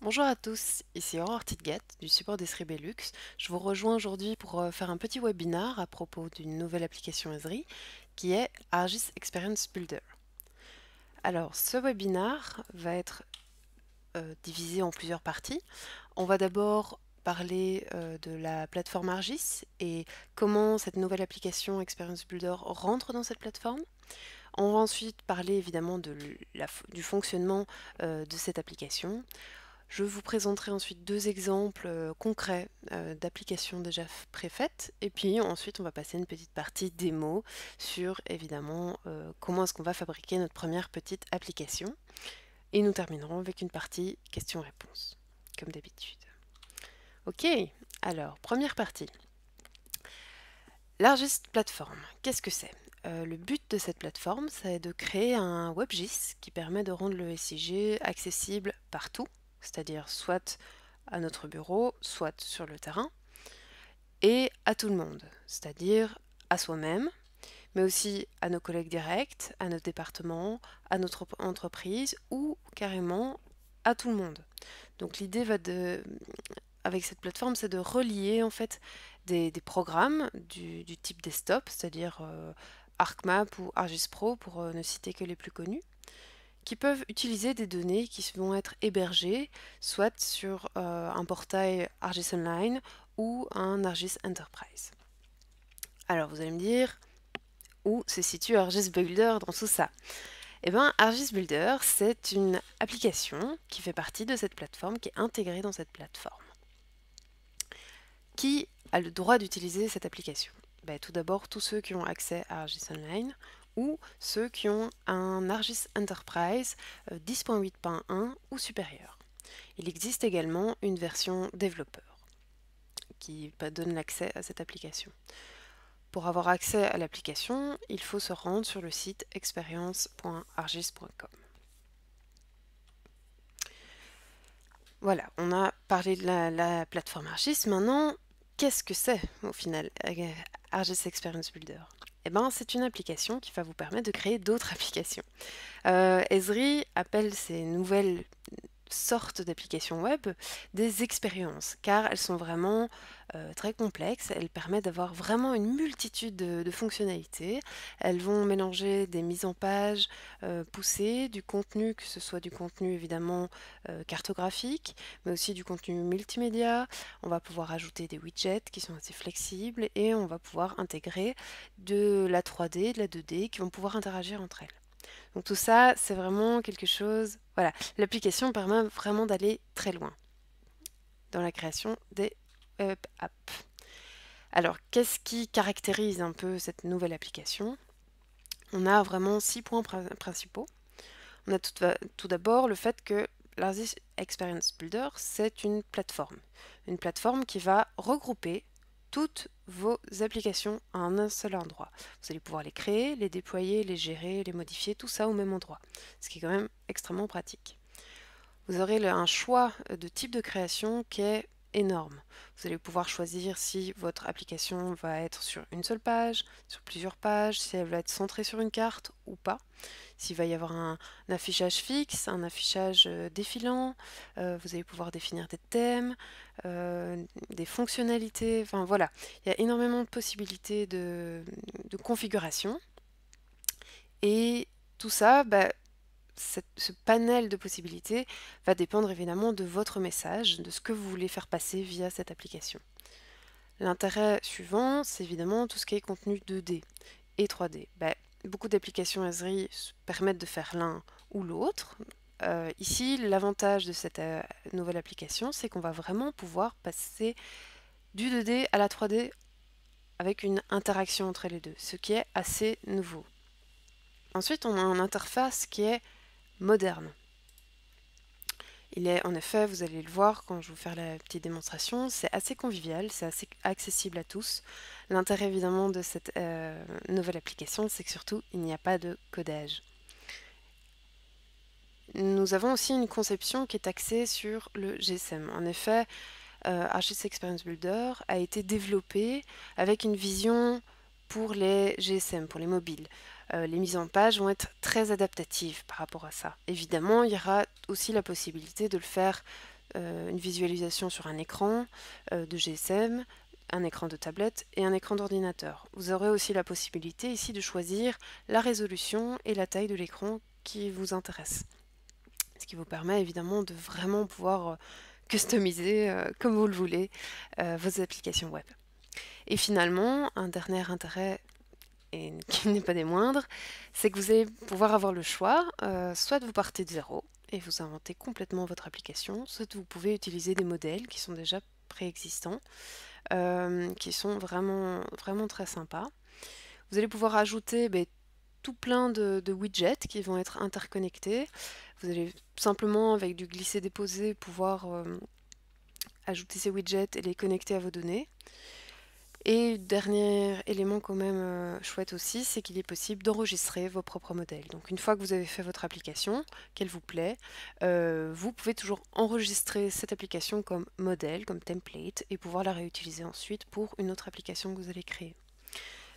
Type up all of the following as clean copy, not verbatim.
Bonjour à tous, ici Aurore Titgat du support d'Esri Belux. Je vous rejoins aujourd'hui pour faire un petit webinar à propos d'une nouvelle application Esri qui est ArcGIS Experience Builder. Alors, ce webinar va être divisé en plusieurs parties. On va d'abord parler de la plateforme ArcGIS et comment cette nouvelle application Experience Builder rentre dans cette plateforme. On va ensuite parler évidemment du fonctionnement de cette application. Je vous présenterai ensuite deux exemples concrets d'applications déjà préfaites et puis ensuite on va passer une petite partie démo sur évidemment comment est-ce qu'on va fabriquer notre première petite application et nous terminerons avec une partie questions-réponses comme d'habitude. Ok, alors première partie. L'ArcGIS Plateforme, qu'est-ce que c'est? Le but de cette plateforme, c'est de créer un WebGIS qui permet de rendre le SIG accessible partout, c'est-à-dire soit à notre bureau, soit sur le terrain, et à tout le monde, c'est-à-dire à soi-même, mais aussi à nos collègues directs, à notre département, à notre entreprise ou carrément à tout le monde. Donc l'idée avec cette plateforme, c'est de relier en fait des programmes du type desktop, c'est-à-dire ArcMap ou ArcGIS Pro pour ne citer que les plus connus, qui peuvent utiliser des données qui vont être hébergées soit sur un portail ArcGIS Online ou un ArcGIS Enterprise. Alors vous allez me dire, où se situe ArcGIS Builder dans tout ça? Eh bien, ArcGIS Builder, c'est une application qui fait partie de cette plateforme, qui est intégrée dans cette plateforme. Qui a le droit d'utiliser cette application? Tout d'abord, tous ceux qui ont accès à ArcGIS Online ou ceux qui ont un ArcGIS Enterprise 10.8.1 ou supérieur. Il existe également une version développeur qui donne l'accès à cette application. Pour avoir accès à l'application, il faut se rendre sur le site experience.argis.com. Voilà, on a parlé de la plateforme ArcGIS. Maintenant, qu'est-ce que c'est au final ArcGIS Experience Builder? Eh ben, c'est une application qui va vous permettre de créer d'autres applications. Esri appelle ces nouvelles sortes d'applications web des expériences, car elles sont vraiment très complexes. Elles permettent d'avoir vraiment une multitude de fonctionnalités. Elles vont mélanger des mises en page poussées, du contenu, que ce soit du contenu évidemment cartographique, mais aussi du contenu multimédia. On va pouvoir ajouter des widgets qui sont assez flexibles et on va pouvoir intégrer de la 3D, de la 2D qui vont pouvoir interagir entre elles. Donc tout ça, c'est vraiment quelque chose. Voilà, l'application permet vraiment d'aller très loin dans la création des web apps. Alors, qu'est-ce qui caractérise un peu cette nouvelle application? On a vraiment 6 points principaux. On a tout d'abord le fait que l'ArcGIS Experience Builder, c'est une plateforme qui va regrouper toutes vos applications à un seul endroit. Vous allez pouvoir les créer, les déployer, les gérer, les modifier, tout ça au même endroit, ce qui est quand même extrêmement pratique. Vous aurez un choix de type de création qui est énorme. Vous allez pouvoir choisir si votre application va être sur une seule page, sur plusieurs pages, si elle va être centrée sur une carte ou pas, s'il va y avoir un affichage fixe, un affichage défilant, vous allez pouvoir définir des thèmes, des fonctionnalités, enfin voilà, il y a énormément de possibilités de configuration et tout ça, ce panel de possibilités va dépendre évidemment de votre message, de ce que vous voulez faire passer via cette application. L'intérêt suivant, c'est évidemment tout ce qui est contenu 2D et 3D. Beaucoup d'applications Esri permettent de faire l'un ou l'autre. Ici, l'avantage de cette nouvelle application, c'est qu'on va vraiment pouvoir passer du 2D à la 3D avec une interaction entre les deux, ce qui est assez nouveau. Ensuite, on a une interface qui est moderne. Il est en effet, vous allez le voir quand je vais vous faire la petite démonstration, c'est assez convivial, c'est assez accessible à tous. L'intérêt évidemment de cette nouvelle application, c'est que surtout, il n'y a pas de codage. Nous avons aussi une conception qui est axée sur le GSM. En effet, ArcGIS Experience Builder a été développé avec une vision pour les GSM, pour les mobiles. Les mises en page vont être très adaptatives par rapport à ça. Évidemment, il y aura aussi la possibilité de le faire une visualisation sur un écran de GSM, un écran de tablette et un écran d'ordinateur. Vous aurez aussi la possibilité ici de choisir la résolution et la taille de l'écran qui vous intéresse. Ce qui vous permet évidemment de vraiment pouvoir customiser comme vous le voulez vos applications web. Et finalement, un dernier intérêt, et qui n'est pas des moindres, c'est que vous allez pouvoir avoir le choix, soit vous partez de zéro et vous inventez complètement votre application, soit vous pouvez utiliser des modèles qui sont déjà préexistants, qui sont vraiment, vraiment très sympas. Vous allez pouvoir ajouter tout plein de widgets qui vont être interconnectés. Vous allez simplement, avec du glisser-déposer, pouvoir ajouter ces widgets et les connecter à vos données. Et dernier élément quand même chouette aussi, c'est qu'il est possible d'enregistrer vos propres modèles. Donc une fois que vous avez fait votre application, qu'elle vous plaît, vous pouvez toujours enregistrer cette application comme modèle, comme template, et pouvoir la réutiliser ensuite pour une autre application que vous allez créer.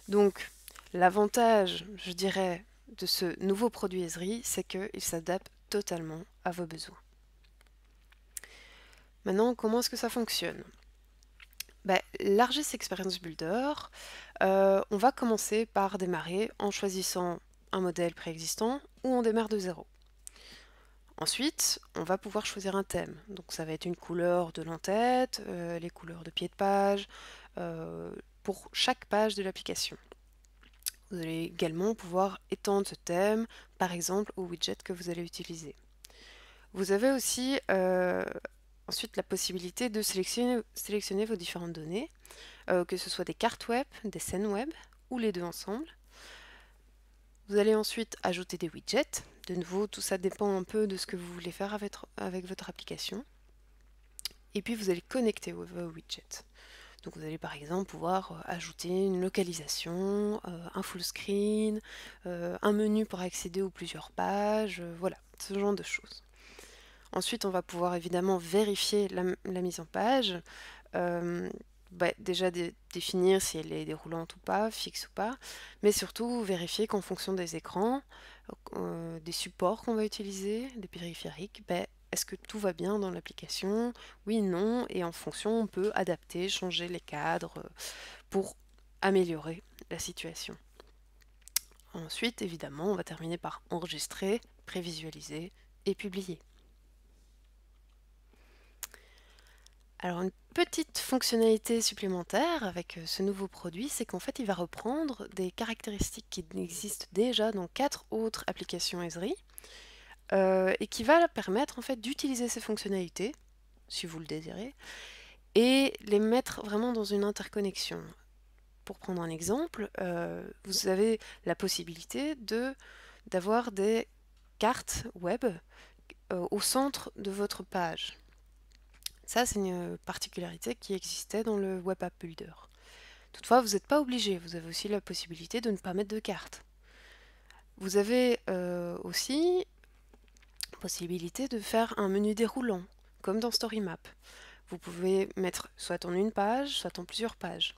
Donc l'avantage, je dirais, de ce nouveau produit Esri, c'est qu'il s'adapte totalement à vos besoins. Maintenant, comment est-ce que ça fonctionne? L'ArcGIS Experience Builder, on va commencer par démarrer en choisissant un modèle préexistant ou on démarre de zéro. Ensuite, on va pouvoir choisir un thème. Donc ça va être une couleur de l'entête, les couleurs de pied de page, pour chaque page de l'application. Vous allez également pouvoir étendre ce thème, par exemple, au widget que vous allez utiliser. Vous avez aussi ensuite la possibilité de sélectionner vos différentes données, que ce soit des cartes web, des scènes web, ou les deux ensemble. Vous allez ensuite ajouter des widgets. De nouveau, tout ça dépend un peu de ce que vous voulez faire avec votre application. Et puis vous allez connecter vos widgets. Donc vous allez par exemple pouvoir ajouter une localisation, un full screen, un menu pour accéder aux plusieurs pages, voilà, ce genre de choses. Ensuite, on va pouvoir évidemment vérifier la mise en page, déjà définir si elle est déroulante ou pas, fixe ou pas, mais surtout vérifier qu'en fonction des écrans, des supports qu'on va utiliser, des périphériques, est-ce que tout va bien dans l'application? Oui, non, et en fonction, on peut adapter, changer les cadres pour améliorer la situation. Ensuite, évidemment, on va terminer par enregistrer, prévisualiser et publier. Alors une petite fonctionnalité supplémentaire avec ce nouveau produit, c'est qu'en fait il va reprendre des caractéristiques qui existent déjà dans 4 autres applications Esri et qui va permettre en fait d'utiliser ces fonctionnalités, si vous le désirez, et les mettre vraiment dans une interconnexion. Pour prendre un exemple, vous avez la possibilité d'avoir des cartes web au centre de votre page. Ça, c'est une particularité qui existait dans le Web App Builder. Toutefois, vous n'êtes pas obligé, vous avez aussi la possibilité de ne pas mettre de carte. Vous avez aussi la possibilité de faire un menu déroulant, comme dans StoryMap. Vous pouvez mettre soit en une page, soit en plusieurs pages.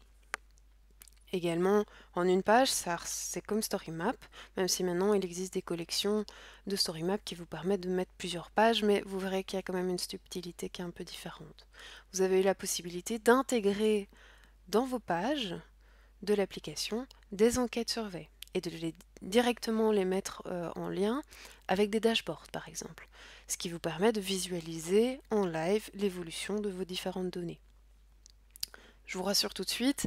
Également, en une page, c'est comme StoryMap, même si maintenant il existe des collections de StoryMap qui vous permettent de mettre plusieurs pages, mais vous verrez qu'il y a quand même une subtilité qui est un peu différente. Vous avez eu la possibilité d'intégrer dans vos pages de l'application des enquêtes surveys et de directement les mettre en lien avec des dashboards par exemple, ce qui vous permet de visualiser en live l'évolution de vos différentes données. Je vous rassure tout de suite,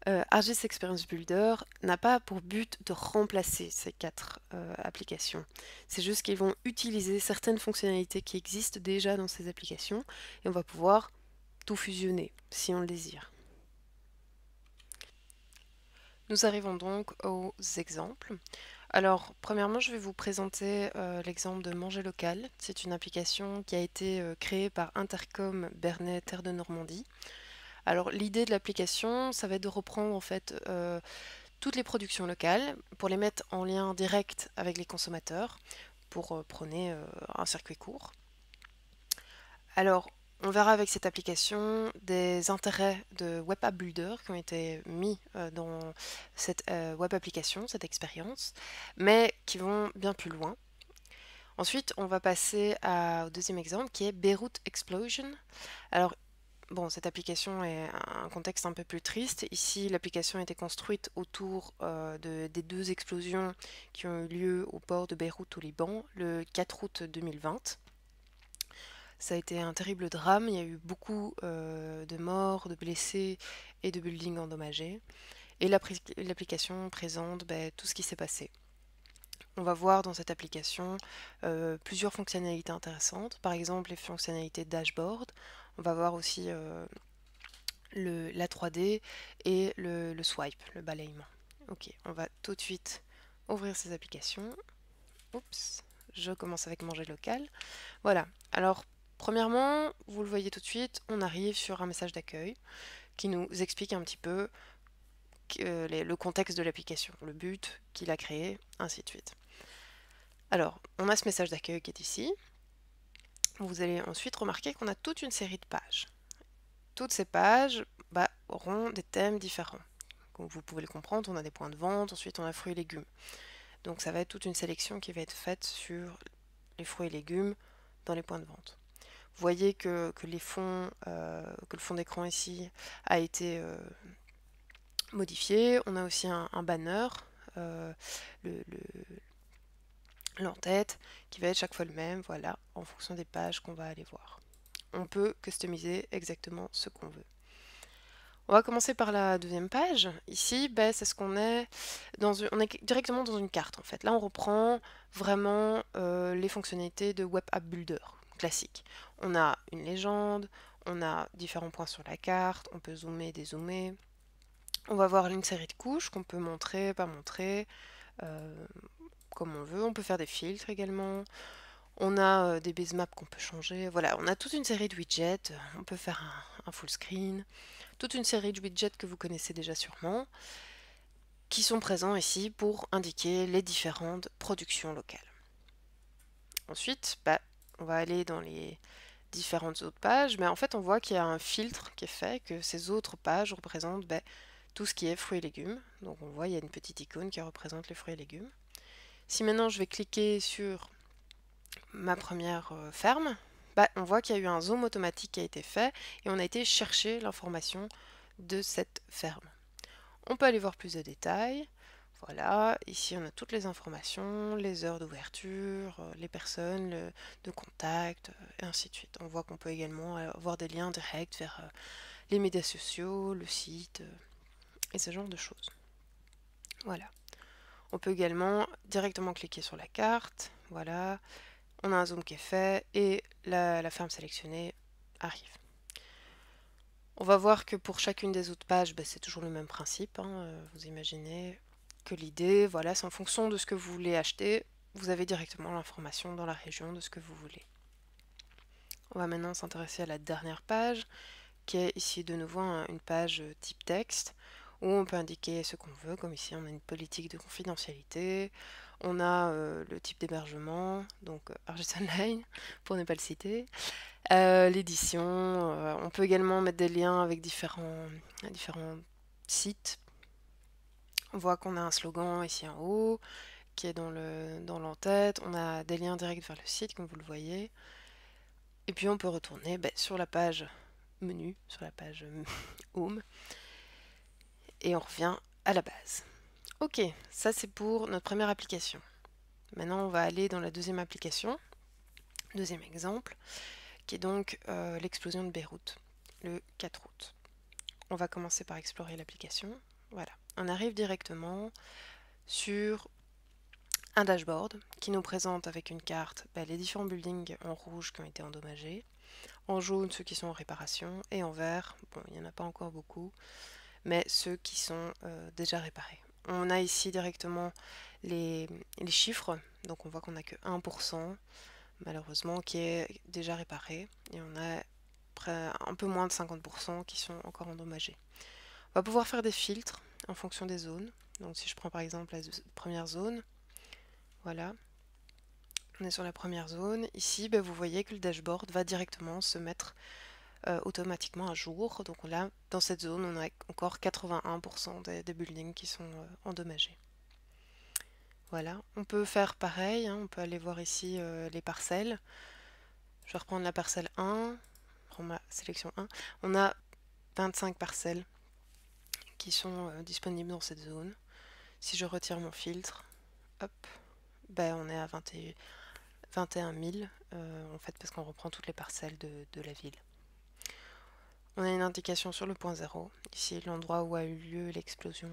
ArcGIS Experience Builder n'a pas pour but de remplacer ces 4 applications. C'est juste qu'ils vont utiliser certaines fonctionnalités qui existent déjà dans ces applications et on va pouvoir tout fusionner si on le désire. Nous arrivons donc aux exemples. Alors, premièrement, je vais vous présenter l'exemple de Manger Local. C'est une application qui a été créée par Intercom Bernay Terre de Normandie. Alors l'idée de l'application, ça va être de reprendre en fait toutes les productions locales pour les mettre en lien direct avec les consommateurs pour prôner un circuit court. Alors on verra avec cette application des intérêts de Web App Builder qui ont été mis dans cette web application, cette expérience, mais qui vont bien plus loin. Ensuite, on va passer au deuxième exemple qui est Beirut Explosion. Alors, bon, cette application est un contexte un peu plus triste. Ici, l'application a été construite autour des deux explosions qui ont eu lieu au port de Beyrouth au Liban le 4 août 2020. Ça a été un terrible drame, il y a eu beaucoup de morts, de blessés et de buildings endommagés. Et l'application présente tout ce qui s'est passé. On va voir dans cette application plusieurs fonctionnalités intéressantes, par exemple les fonctionnalités dashboard. On va voir aussi la 3D et le swipe, le balayement. Ok, on va tout de suite ouvrir ces applications. Oups, je commence avec manger local. Voilà, alors premièrement, vous le voyez tout de suite, on arrive sur un message d'accueil qui nous explique un petit peu le contexte de l'application, le but qu'il a créé, ainsi de suite. Alors, on a ce message d'accueil qui est ici. Vous allez ensuite remarquer qu'on a toute une série de pages. Toutes ces pages auront des thèmes différents. Comme vous pouvez le comprendre, on a des points de vente, ensuite on a fruits et légumes. Donc ça va être toute une sélection qui va être faite sur les fruits et légumes dans les points de vente. Vous voyez que le fond d'écran ici a été modifié. On a aussi un banner, l'en-tête, qui va être chaque fois le même, voilà, en fonction des pages qu'on va aller voir. On peut customiser exactement ce qu'on veut. On va commencer par la deuxième page. Ici, c'est ce qu'on est on est directement dans une carte en fait. Là, on reprend vraiment les fonctionnalités de Web App Builder classique. On a une légende, on a différents points sur la carte, on peut zoomer, dézoomer. On va voir une série de couches qu'on peut montrer, pas montrer, comme on veut. On peut faire des filtres également. On a des basemaps qu'on peut changer. Voilà, on a toute une série de widgets. On peut faire un full screen. Toute une série de widgets que vous connaissez déjà sûrement, qui sont présents ici pour indiquer les différentes productions locales. Ensuite, on va aller dans les différentes autres pages, mais en fait on voit qu'il y a un filtre qui est fait, que ces autres pages représentent tout ce qui est fruits et légumes. Donc on voit il y a une petite icône qui représente les fruits et légumes. Si maintenant je vais cliquer sur ma première ferme, on voit qu'il y a eu un zoom automatique qui a été fait et on a été chercher l'information de cette ferme. On peut aller voir plus de détails. Voilà, ici on a toutes les informations, les heures d'ouverture, les personnes de contact, et ainsi de suite. On voit qu'on peut également avoir des liens directs vers les médias sociaux, le site, et ce genre de choses. Voilà. On peut également directement cliquer sur la carte. Voilà. On a un zoom qui est fait et la ferme sélectionnée arrive. On va voir que pour chacune des autres pages, c'est toujours le même principe. Vous imaginez que l'idée, voilà, c'est en fonction de ce que vous voulez acheter, vous avez directement l'information dans la région de ce que vous voulez. On va maintenant s'intéresser à la dernière page, qui est ici de nouveau une page type texte, où on peut indiquer ce qu'on veut, comme ici on a une politique de confidentialité, on a le type d'hébergement, donc Argus Online, pour ne pas le citer, l'édition, on peut également mettre des liens avec différents sites. On voit qu'on a un slogan ici en haut, qui est dans l'entête, on a des liens directs vers le site, comme vous le voyez. Et puis on peut retourner sur la page menu, sur la page Home, et on revient à la base. Ok, ça c'est pour notre première application. Maintenant on va aller dans la deuxième application, deuxième exemple, qui est donc l'explosion de Beyrouth, le 4 août. On va commencer par explorer l'application. Voilà, on arrive directement sur un dashboard qui nous présente avec une carte les différents buildings en rouge qui ont été endommagés, en jaune ceux qui sont en réparation et en vert, bon il n'y en a pas encore beaucoup, mais ceux qui sont déjà réparés. On a ici directement les chiffres, donc on voit qu'on n'a que 1% malheureusement qui est déjà réparé et on a un peu moins de 50% qui sont encore endommagés. On va pouvoir faire des filtres en fonction des zones. Donc si je prends par exemple la première zone, voilà, on est sur la première zone. Ici, vous voyez que le dashboard va directement se mettre automatiquement à jour. Donc là, dans cette zone, on a encore 81% des buildings qui sont endommagés. Voilà, on peut faire pareil, hein, on peut aller voir ici les parcelles. Je vais reprendre la parcelle 1, prendre ma sélection 1. On a 25 parcelles qui sont disponibles dans cette zone. Si je retire mon filtre, hop, ben on est à 21 000 en fait parce qu'on reprend toutes les parcelles de la ville. On a une indication sur le point 0, ici l'endroit où a eu lieu l'explosion.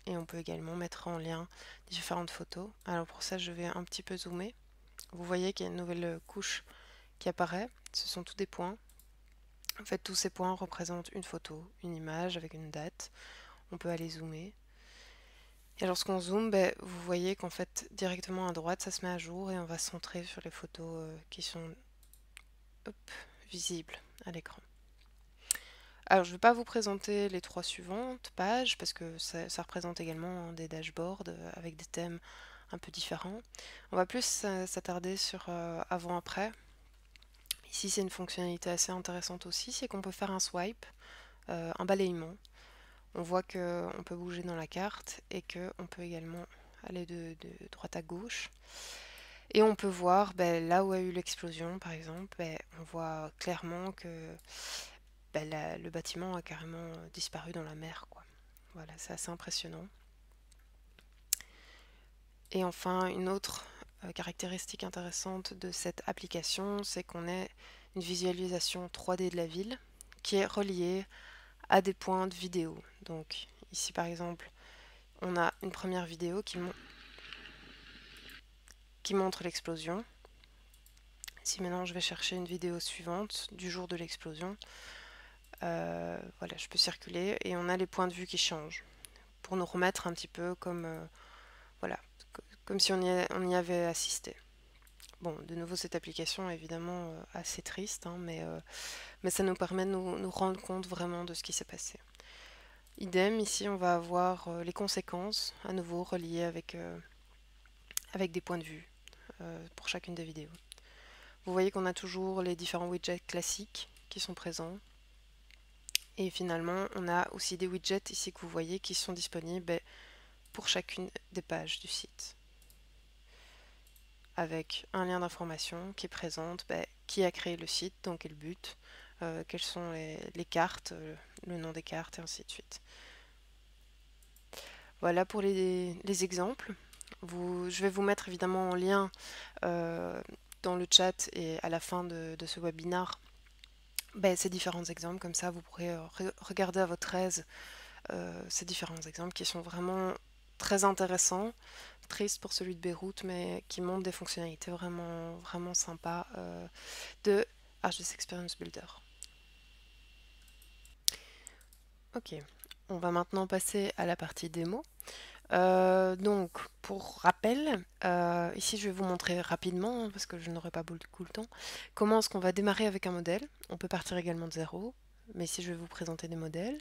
Et on peut également mettre en lien différentes photos. Alors pour ça je vais un petit peu zoomer. Vous voyez qu'il y a une nouvelle couche qui apparaît. Ce sont tous des points. En fait tous ces points représentent une photo, une image avec une date. On peut aller zoomer. Et lorsqu'on zoome, ben, vous voyez qu'en fait directement à droite ça se met à jour et on va se centrer sur les photos qui sont visibles à l'écran. Alors je ne vais pas vous présenter les 3 suivantes pages parce que ça représente également des dashboards avec des thèmes un peu différents. On va plus s'attarder sur avant-après. Ici c'est une fonctionnalité assez intéressante aussi, c'est qu'on peut faire un swipe, un balayement. On voit qu'on peut bouger dans la carte et qu'on peut également aller de droite à gauche. Et on peut voir là où a eu l'explosion par exemple, on voit clairement que le bâtiment a carrément disparu dans la mer, quoi. Voilà, c'est assez impressionnant. Et enfin, une autre caractéristique intéressante de cette application, c'est qu'on a une visualisation 3D de la ville qui est reliée à des points de vidéo. Donc ici par exemple, on a une première vidéo qui montre l'explosion. Si maintenant je vais chercher une vidéo suivante du jour de l'explosion, voilà, je peux circuler et on a les points de vue qui changent pour nous remettre un petit peu comme voilà, comme si on y avait assisté. Bon, de nouveau cette application est évidemment assez triste, hein, mais ça nous permet de nous rendre compte vraiment de ce qui s'est passé. Idem, ici on va avoir les conséquences, à nouveau reliées avec des points de vue pour chacune des vidéos. Vous voyez qu'on a toujours les différents widgets classiques qui sont présents. Et finalement, on a aussi des widgets ici que vous voyez qui sont disponibles pour chacune des pages du site. Avec un lien d'information qui présente qui a créé le site, dans quel but, quelles sont les cartes, le nom des cartes et ainsi de suite. Voilà pour les exemples. Je vais vous mettre évidemment en lien dans le chat et à la fin de ce webinaire ces différents exemples, comme ça vous pourrez regarder à votre aise ces différents exemples qui sont vraiment très intéressants, triste pour celui de Beyrouth, mais qui montrent des fonctionnalités vraiment, vraiment sympas de ArcGIS Experience Builder. Ok, on va maintenant passer à la partie démo. Donc, pour rappel, ici je vais vous montrer rapidement, parce que je n'aurai pas beaucoup le temps, comment est-ce qu'on va démarrer avec un modèle. On peut partir également de zéro, mais ici je vais vous présenter des modèles.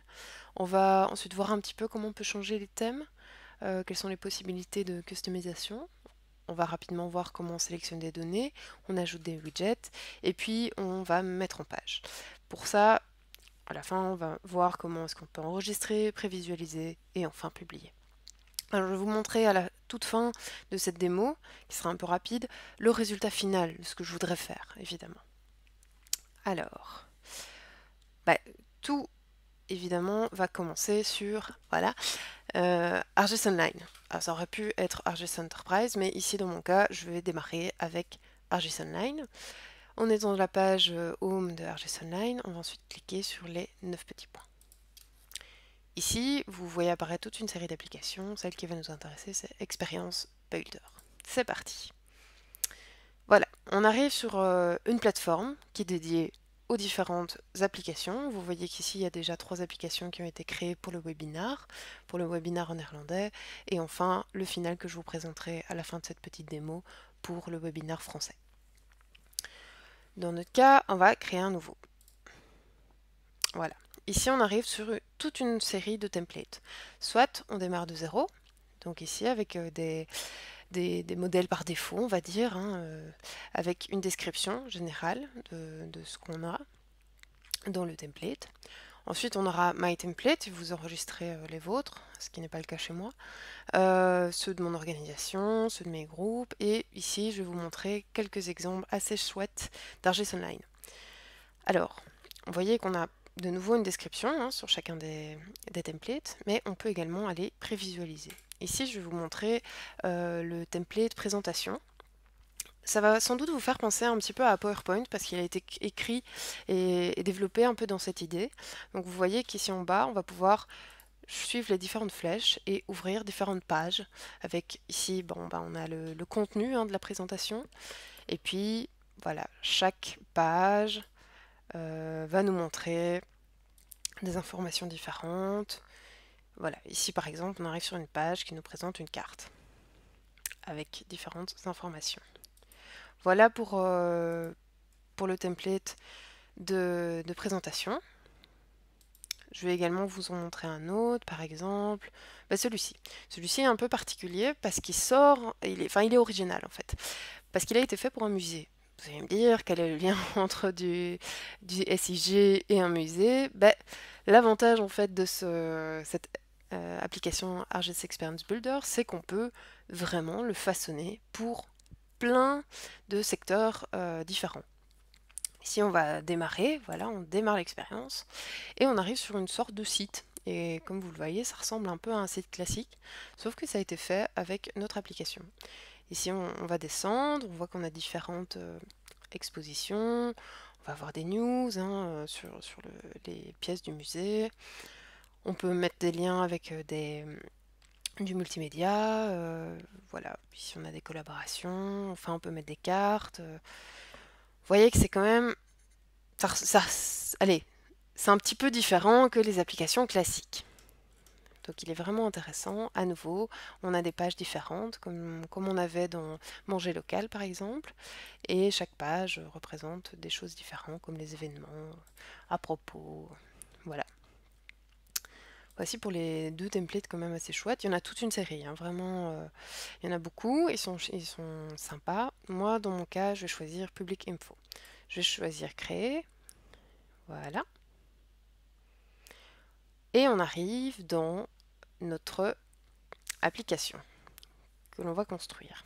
On va ensuite voir un petit peu comment on peut changer les thèmes, quelles sont les possibilités de customisation. On va rapidement voir comment on sélectionne des données, on ajoute des widgets, et puis on va mettre en page. Pour ça, à la fin, on va voir comment est-ce qu'on peut enregistrer, prévisualiser et enfin publier. Alors, je vais vous montrer à la toute fin de cette démo, qui sera un peu rapide, le résultat final de ce que je voudrais faire, évidemment. Alors, tout, évidemment, va commencer sur, voilà, ArcGIS Online. Alors, ça aurait pu être ArcGIS Enterprise, mais ici, dans mon cas, je vais démarrer avec ArcGIS Online. On est dans la page Home de ArcGIS Online. On va ensuite cliquer sur les 9 petits points. Ici, vous voyez apparaître toute une série d'applications. Celle qui va nous intéresser, c'est Experience Builder. C'est parti. Voilà, on arrive sur une plateforme qui est dédiée aux différentes applications. Vous voyez qu'ici, il y a déjà 3 applications qui ont été créées pour le webinaire en néerlandais, et enfin, le final que je vous présenterai à la fin de cette petite démo pour le webinaire français. Dans notre cas, on va créer un nouveau. Voilà. Ici, on arrive sur toute une série de templates. Soit on démarre de zéro, donc ici avec des modèles par défaut, on va dire, hein, avec une description générale de ce qu'on a dans le template. Ensuite, on aura My Template, et vous enregistrez les vôtres, ce qui n'est pas le cas chez moi. Ceux de mon organisation, ceux de mes groupes, et ici, je vais vous montrer quelques exemples assez chouettes d'Argis Online. Alors, vous voyez qu'on a de nouveau une description hein, sur chacun des templates, mais on peut également aller prévisualiser. Ici, je vais vous montrer le template présentation. Ça va sans doute vous faire penser un petit peu à PowerPoint parce qu'il a été écrit et développé un peu dans cette idée. Donc vous voyez qu'ici en bas, on va pouvoir suivre les différentes flèches et ouvrir différentes pages. Avec ici, bon, on a le contenu hein, de la présentation. Et puis, voilà, chaque page va nous montrer des informations différentes. Voilà, ici par exemple, on arrive sur une page qui nous présente une carte avec différentes informations. Voilà pour le template de présentation. Je vais également vous en montrer un autre, par exemple, celui-ci. Celui-ci est un peu particulier parce qu'il sort, il est original en fait, parce qu'il a été fait pour un musée. Vous allez me dire quel est le lien entre du SIG et un musée. L'avantage en fait de cette application Argis Experience Builder, c'est qu'on peut vraiment le façonner pour plein de secteurs différents. Ici, on va démarrer, voilà, on démarre l'expérience et on arrive sur une sorte de site. Et comme vous le voyez, ça ressemble un peu à un site classique, sauf que ça a été fait avec notre application. Ici, on va descendre, on voit qu'on a différentes expositions, on va avoir des news hein, sur les pièces du musée. On peut mettre des liens avec du multimédia, voilà, ici on a des collaborations, enfin on peut mettre des cartes. Vous voyez que c'est quand même... allez, c'est un petit peu différent que les applications classiques. Donc il est vraiment intéressant. À nouveau, on a des pages différentes, comme on avait dans Manger local par exemple. Et chaque page représente des choses différentes, comme les événements, à propos. Voilà. Voici pour les deux templates quand même assez chouettes. Il y en a toute une série, hein, vraiment. Il y en a beaucoup, ils sont sympas. Moi, dans mon cas, je vais choisir Public Info. Je vais choisir Créer. Voilà. Et on arrive dans notre application que l'on va construire.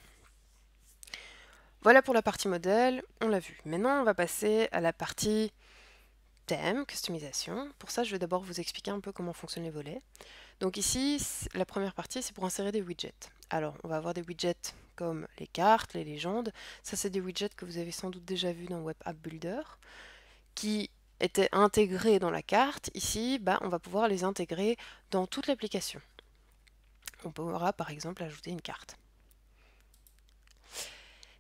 Voilà pour la partie modèle, on l'a vu. Maintenant, on va passer à la partie thème, customisation. Pour ça, je vais d'abord vous expliquer un peu comment fonctionnent les volets. Donc ici, la première partie, c'est pour insérer des widgets. Alors, on va avoir des widgets comme les cartes, les légendes. Ça, c'est des widgets que vous avez sans doute déjà vus dans Web App Builder, qui étaient intégrés dans la carte. Ici, on va pouvoir les intégrer dans toute l'application. On pourra par exemple ajouter une carte.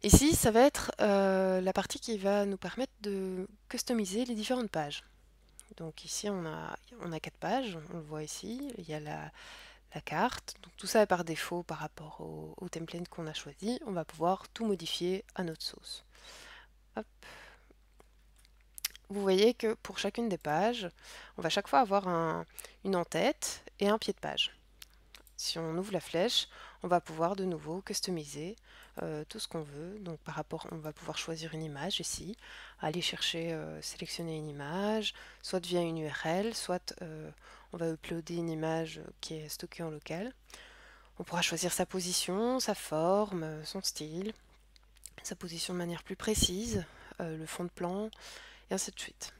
Ici, ça va être la partie qui va nous permettre de customiser les différentes pages. Donc ici, on a 4 pages, on le voit ici, il y a la carte. Donc tout ça est par défaut par rapport au template qu'on a choisi. On va pouvoir tout modifier à notre sauce. Hop. Vous voyez que pour chacune des pages, on va chaque fois avoir une en-tête et un pied de page. Si on ouvre la flèche, on va pouvoir de nouveau customiser tout ce qu'on veut. Donc par rapport, on va pouvoir choisir une image ici, aller chercher, sélectionner une image, soit via une URL, soit on va uploader une image qui est stockée en local. On pourra choisir sa position, sa forme, son style, sa position de manière plus précise, le fond de plan, et ainsi de suite.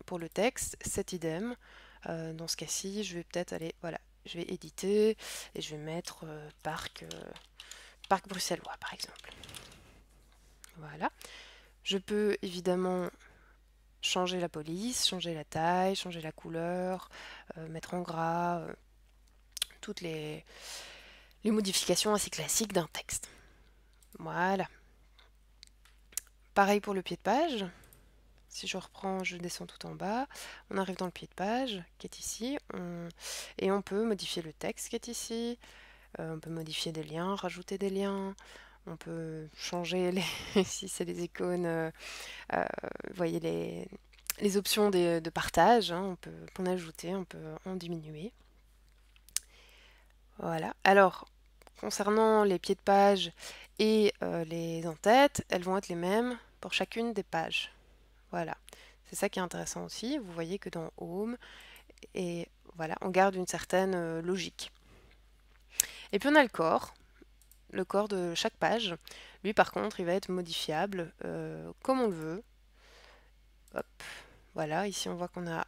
Pour le texte, c'est idem. Dans ce cas-ci, je vais peut-être aller, voilà, je vais éditer et je vais mettre parc bruxellois par exemple. Voilà. Je peux évidemment changer la police, changer la taille, changer la couleur, mettre en gras, toutes les modifications assez classiques d'un texte. Voilà. Pareil pour le pied de page. Si je reprends, je descends tout en bas, on arrive dans le pied de page qui est ici, et on peut modifier le texte qui est ici, on peut modifier des liens, rajouter des liens, on peut changer si c'est les icônes, vous voyez les options de partage, hein, on peut en ajouter, on peut en diminuer. Voilà. Alors, concernant les pieds de page et les en-têtes, elles vont être les mêmes pour chacune des pages. Voilà. C'est ça qui est intéressant aussi. Vous voyez que dans Home, et voilà, on garde une certaine logique. Et puis on a le corps de chaque page. Lui par contre, il va être modifiable comme on le veut. Hop, voilà, ici on voit qu'on a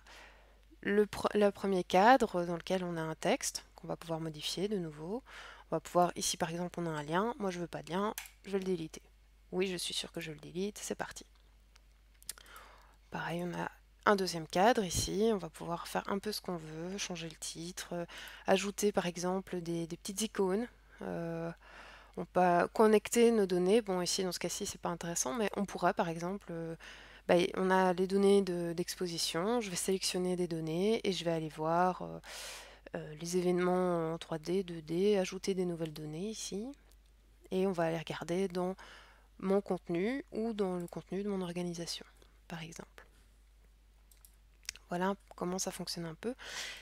le premier cadre dans lequel on a un texte qu'on va pouvoir modifier de nouveau. On va pouvoir, ici par exemple on a un lien, moi je veux pas de lien, je vais le déliter. Oui, je suis sûre que je le délite, c'est parti. Pareil, on a un deuxième cadre ici, on va pouvoir faire un peu ce qu'on veut, changer le titre, ajouter par exemple des petites icônes. On peut connecter nos données, bon ici dans ce cas-ci c'est pas intéressant, mais on pourra par exemple, on a les données d'exposition, je vais sélectionner des données et je vais aller voir les événements en 3D, 2D, ajouter des nouvelles données ici, et on va aller regarder dans mon contenu ou dans le contenu de mon organisation, par exemple. Voilà comment ça fonctionne un peu.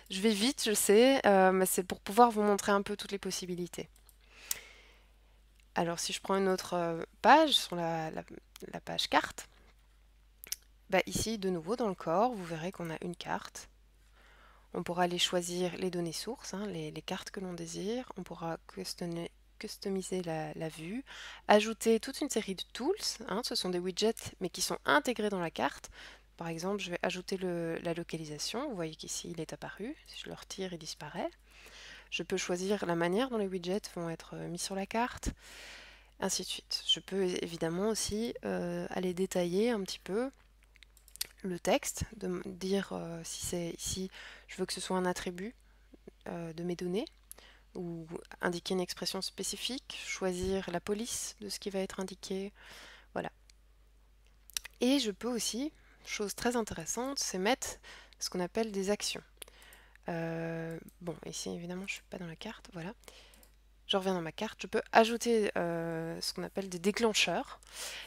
Je vais vite, je sais, mais c'est pour pouvoir vous montrer un peu toutes les possibilités. Alors si je prends une autre page, sur la page carte, ici de nouveau dans le corps, vous verrez qu'on a une carte. On pourra aller choisir les données sources, hein, les cartes que l'on désire. On pourra customiser la vue, ajouter toute une série de tools, hein, ce sont des widgets mais qui sont intégrés dans la carte. Par exemple, je vais ajouter la localisation, vous voyez qu'ici il est apparu, si je le retire il disparaît. Je peux choisir la manière dont les widgets vont être mis sur la carte, ainsi de suite. Je peux évidemment aussi aller détailler un petit peu le texte, de me dire si c'est ici, je veux que ce soit un attribut de mes données, ou indiquer une expression spécifique, choisir la police de ce qui va être indiqué, voilà. Et je peux aussi, chose très intéressante, c'est mettre ce qu'on appelle des actions. Bon, ici évidemment je ne suis pas dans la carte, voilà. Je reviens dans ma carte, je peux ajouter ce qu'on appelle des déclencheurs.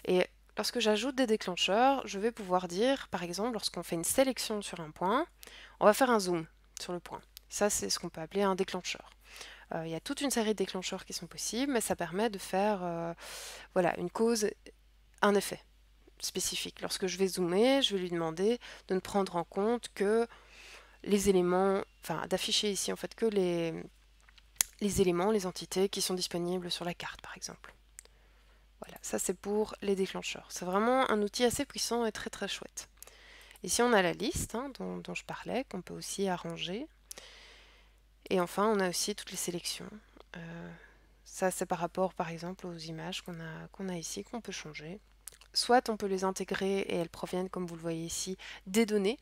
Et lorsque j'ajoute des déclencheurs, je vais pouvoir dire, par exemple, lorsqu'on fait une sélection sur un point, on va faire un zoom sur le point. Ça, c'est ce qu'on peut appeler un déclencheur. Il y a toute une série de déclencheurs qui sont possibles, mais ça permet de faire voilà, une cause, un effet spécifique. Lorsque je vais zoomer, je vais lui demander de ne prendre en compte que les éléments, enfin d'afficher ici en fait que les éléments, les entités qui sont disponibles sur la carte par exemple. Voilà, ça c'est pour les déclencheurs. C'est vraiment un outil assez puissant et très très chouette. Ici on a la liste hein, dont je parlais, qu'on peut aussi arranger. Et enfin on a aussi toutes les sélections. Ça c'est par rapport par exemple aux images qu'on a ici, qu'on peut changer. Soit on peut les intégrer et elles proviennent, comme vous le voyez ici, des données.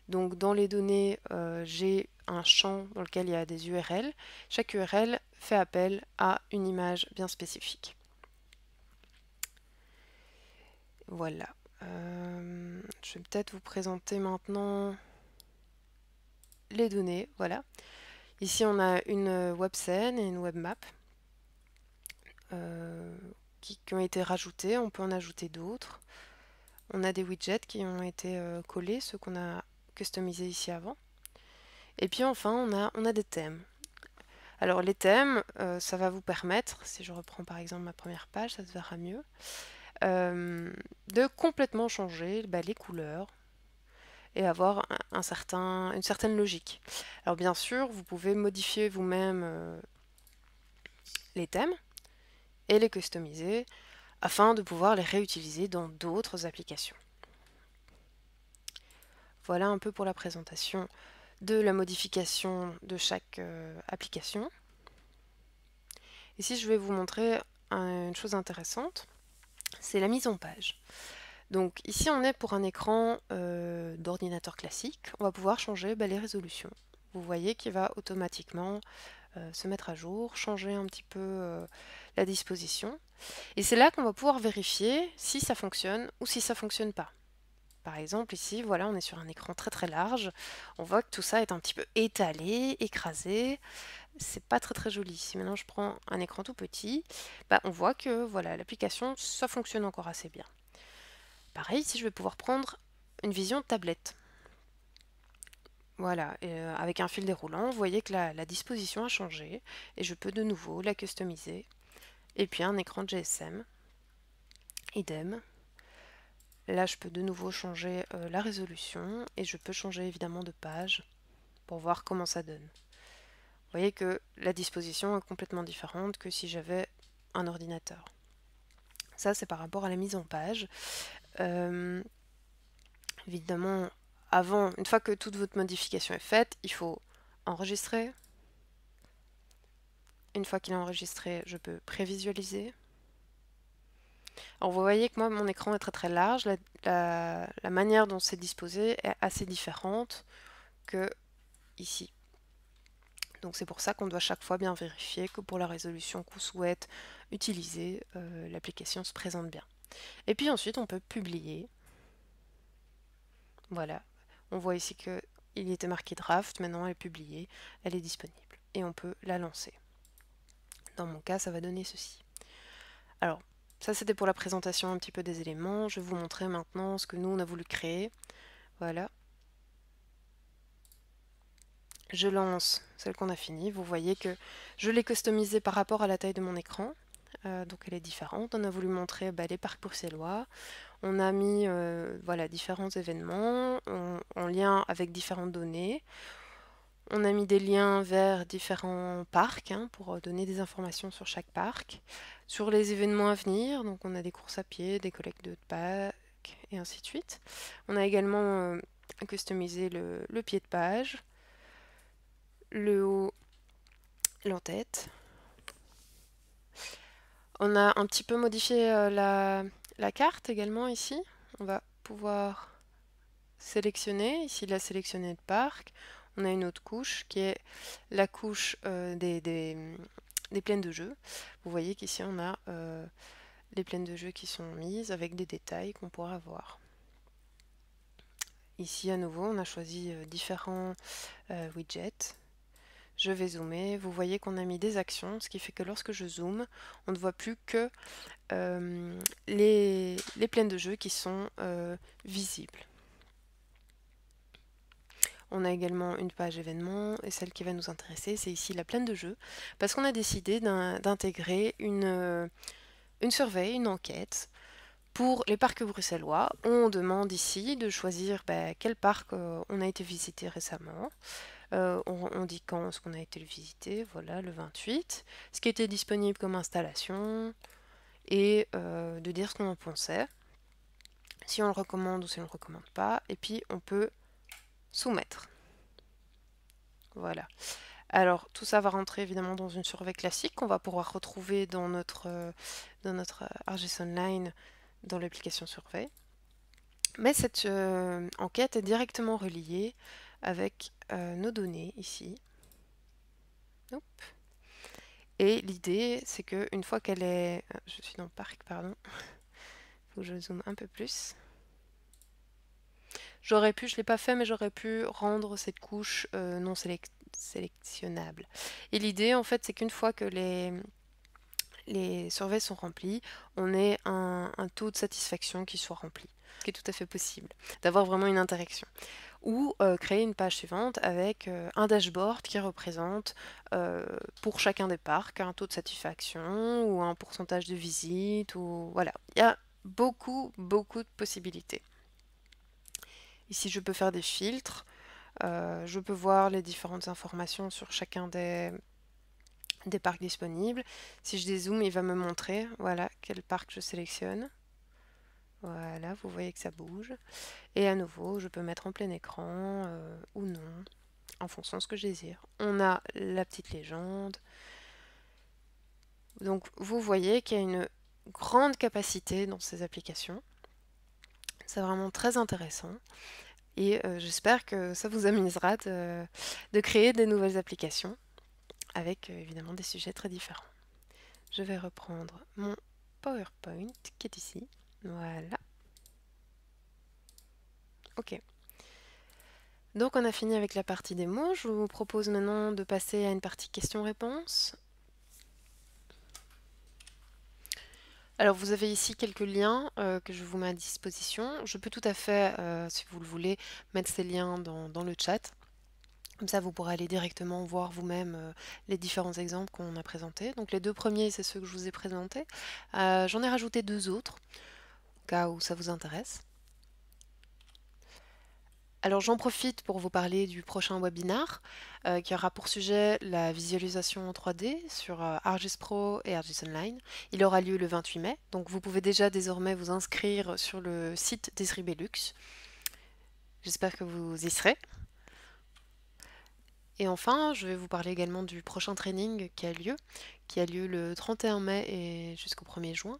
Donc dans les données, j'ai un champ dans lequel il y a des URL. Chaque URL fait appel à une image bien spécifique. Voilà. Je vais peut-être vous présenter maintenant les données. Voilà. Ici, on a une web scène et une web map qui ont été rajoutées. On peut en ajouter d'autres. On a des widgets qui ont été collés, ceux qu'on a customisés ici avant. Et puis enfin, on a des thèmes. Alors les thèmes, ça va vous permettre, si je reprends par exemple ma première page, ça se verra mieux, de complètement changer les couleurs et avoir une certaine logique. Alors bien sûr, vous pouvez modifier vous-même les thèmes et les customiser afin de pouvoir les réutiliser dans d'autres applications. Voilà un peu pour la présentation de la modification de chaque application. Ici, je vais vous montrer une chose intéressante, c'est la mise en page. Donc ici, on est pour un écran d'ordinateur classique. On va pouvoir changer les résolutions. Vous voyez qu'il va automatiquement se mettre à jour, changer un petit peu la disposition. Et c'est là qu'on va pouvoir vérifier si ça fonctionne ou si ça ne fonctionne pas. Par exemple, ici, voilà, on est sur un écran très très large. On voit que tout ça est un petit peu étalé, écrasé. C'est pas très très joli. Si maintenant je prends un écran tout petit, on voit que voilà, l'application, ça fonctionne encore assez bien. Pareil, ici, je vais pouvoir prendre une vision de tablette. Voilà, et, avec un fil déroulant, vous voyez que la disposition a changé et je peux de nouveau la customiser. Et puis un écran de GSM, idem. Là, je peux de nouveau changer la résolution et je peux changer évidemment de page pour voir comment ça donne. Vous voyez que la disposition est complètement différente que si j'avais un ordinateur. Ça, c'est par rapport à la mise en page. Évidemment, une fois que toute votre modification est faite, il faut enregistrer. Une fois qu'il est enregistré, je peux prévisualiser. Alors vous voyez que moi, mon écran est très très large. La manière dont c'est disposé est assez différente que ici. Donc c'est pour ça qu'on doit chaque fois bien vérifier que pour la résolution qu'on souhaite utiliser, l'application se présente bien. Et puis ensuite, on peut publier. Voilà. On voit ici qu'il était marqué draft, maintenant elle est publiée, elle est disponible. Et on peut la lancer. Dans mon cas, ça va donner ceci. Alors, ça c'était pour la présentation un petit peu des éléments. Je vais vous montrer maintenant ce que nous on a voulu créer. Voilà. Je lance celle qu'on a finie. Vous voyez que je l'ai customisée par rapport à la taille de mon écran. Donc elle est différente. On a voulu montrer les parcs bruxellois. On a mis voilà, différents événements en lien avec différentes données. On a mis des liens vers différents parcs pour donner des informations sur chaque parc. Sur les événements à venir, donc on a des courses à pied, des collectes de packs et ainsi de suite. On a également customisé le pied de page, le haut, l'entête. On a un petit peu modifié la carte également ici. On va pouvoir sélectionner, ici la sélectionner de parc. On a une autre couche qui est la couche des plaines de jeu. Vous voyez qu'ici on a les plaines de jeu qui sont mises avec des détails qu'on pourra voir. Ici à nouveau on a choisi différents widgets. Je vais zoomer, vous voyez qu'on a mis des actions, ce qui fait que lorsque je zoome, on ne voit plus que les plaines de jeu qui sont visibles. On a également une page événements et celle qui va nous intéresser, c'est ici la plaine de jeu, parce qu'on a décidé d'intégrer une surveille, une enquête pour les parcs bruxellois. On demande ici de choisir quel parc on a été visité récemment. On dit quand est-ce qu'on a été le visiter, voilà, le 28, ce qui était disponible comme installation, et de dire ce qu'on en pensait, si on le recommande ou si on ne le recommande pas, et puis on peut soumettre. Voilà. Alors tout ça va rentrer évidemment dans une survey classique qu'on va pouvoir retrouver dans notre ArcGIS Online dans l'application survey. Mais cette enquête est directement reliée avec nos données ici. Hop. Et l'idée, c'est qu'une fois qu'elle est... Je suis dans le parc, pardon. Il faut que je zoome un peu plus. J'aurais pu, je ne l'ai pas fait, mais j'aurais pu rendre cette couche non sélectionnable. Et l'idée, en fait, c'est qu'une fois que les surveys sont remplis, on ait un taux de satisfaction qui soit rempli. Ce qui est tout à fait possible, d'avoir vraiment une interaction. Ou créer une page suivante avec un dashboard qui représente pour chacun des parcs un taux de satisfaction ou un pourcentage de visite. Ou voilà, il y a beaucoup de possibilités. Ici, je peux faire des filtres. Je peux voir les différentes informations sur chacun des parcs disponibles. Si je dézoome, il va me montrer voilà, quel parc je sélectionne. Voilà, vous voyez que ça bouge. Et à nouveau, je peux mettre en plein écran ou non, en fonction de ce que je désire. On a la petite légende. Donc vous voyez qu'il y a une grande capacité dans ces applications. C'est vraiment très intéressant. Et j'espère que ça vous amusera de créer des nouvelles applications avec évidemment des sujets très différents. Je vais reprendre mon PowerPoint qui est ici. Voilà. Ok. Donc on a fini avec la partie démo. Je vous propose maintenant de passer à une partie questions-réponses. Alors vous avez ici quelques liens que je vous mets à disposition. Je peux tout à fait, si vous le voulez, mettre ces liens dans le chat. Comme ça, vous pourrez aller directement voir vous-même les différents exemples qu'on a présentés. Donc les deux premiers, c'est ceux que je vous ai présentés. J'en ai rajouté deux autres, au cas où ça vous intéresse. Alors j'en profite pour vous parler du prochain webinar qui aura pour sujet la visualisation en 3D sur ArcGIS Pro et ArcGIS Online. Il aura lieu le 28 mai, donc vous pouvez déjà désormais vous inscrire sur le site d'Esri Belux. J'espère que vous y serez. Et enfin, je vais vous parler également du prochain training qui a lieu le 31 mai et jusqu'au 1er juin.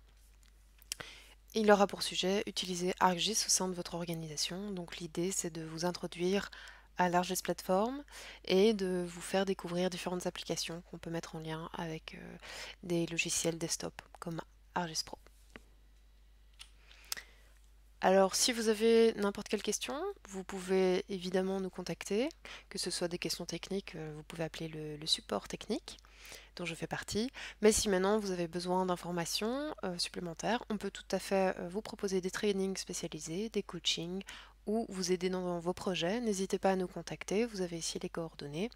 Il aura pour sujet utiliser ArcGIS au sein de votre organisation. Donc l'idée c'est de vous introduire à l'ArcGIS Platform et de vous faire découvrir différentes applications qu'on peut mettre en lien avec des logiciels desktop comme ArcGIS Pro. Alors si vous avez n'importe quelle question, vous pouvez évidemment nous contacter, que ce soit des questions techniques, vous pouvez appeler le support technique dont je fais partie. Mais si maintenant vous avez besoin d'informations supplémentaires, on peut tout à fait vous proposer des trainings spécialisés, des coachings ou vous aider dans vos projets. N'hésitez pas à nous contacter, vous avez ici les coordonnées.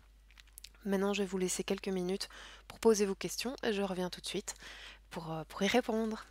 Maintenant, je vais vous laisser quelques minutes pour poser vos questions et je reviens tout de suite pour y répondre.